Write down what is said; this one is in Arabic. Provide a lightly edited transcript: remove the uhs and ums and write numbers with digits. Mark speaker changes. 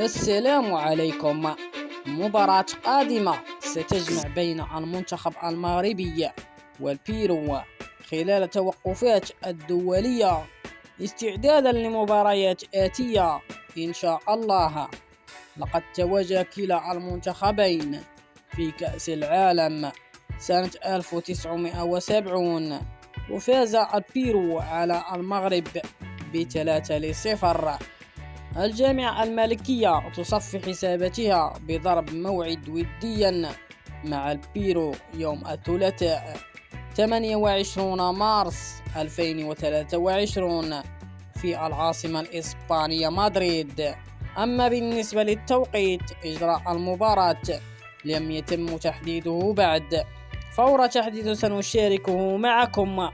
Speaker 1: السلام عليكم. مباراة قادمة ستجمع بين المنتخب المغربي والبيرو خلال التوقفات الدولية استعدادا لمباريات آتية إن شاء الله. لقد تواجه كلا المنتخبين في كأس العالم سنة 1970 وفاز البيرو على المغرب ب3-0. الجامعة الملكية تصفي حساباتها بضرب موعد وديا مع البيرو يوم الثلاثاء 28 مارس 2023 في العاصمة الإسبانية مدريد. أما بالنسبة للتوقيت إجراء المباراة لم يتم تحديده بعد، فور تحديد سنشاركه معكم.